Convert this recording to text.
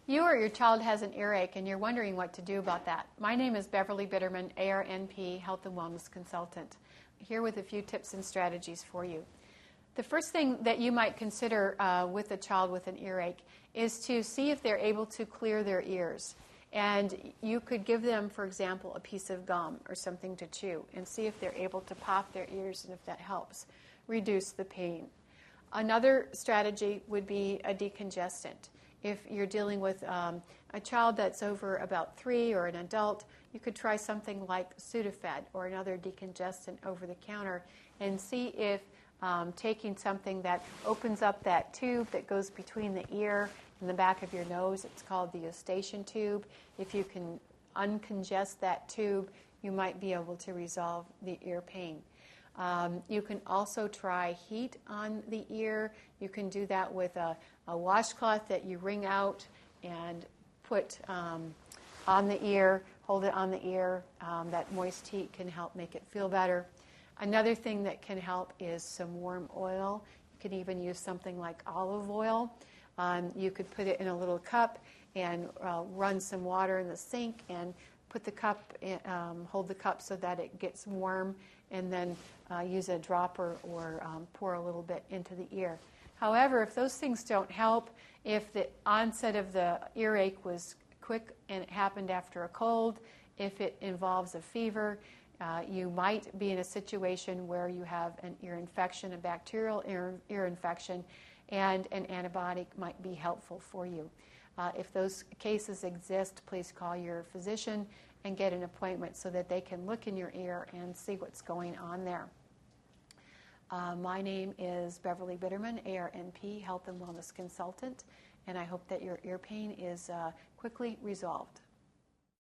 You or your child has an earache and you're wondering what to do about that. My name is Beverly Bitterman, ARNP, Health and Wellness Consultant, here with a few tips and strategies for you. The first thing that you might consider with a child with an earache is to see if they're able to clear their ears. And you could give them, for example, a piece of gum or something to chew and see if they're able to pop their ears and if that helps reduce the pain. Another strategy would be a decongestant. If you're dealing with a child that's over about 3 or an adult, you could try something like Sudafed or another decongestant over the counter and see if taking something that opens up that tube that goes between the ear and the back of your nose, it's called the eustachian tube. If you can uncongest that tube, you might be able to resolve the ear pain. You can also try heat on the ear. You can do that with a washcloth that you wring out and put on the ear, hold it on the ear. That moist heat can help make it feel better. Another thing that can help is some warm oil. You could even use something like olive oil. You could put it in a little cup and run some water in the sink and put the cup, hold the cup so that it gets warm, and then use a dropper or pour a little bit into the ear. However, if those things don't help, if the onset of the earache was quick and it happened after a cold, if it involves a fever, you might be in a situation where you have an ear infection, a bacterial ear infection, and an antibiotic might be helpful for you. If those cases exist, please call your physician and get an appointment so that they can look in your ear and see what's going on there. My name is Beverly Bitterman, ARNP, Health and Wellness Consultant, and I hope that your ear pain is quickly resolved.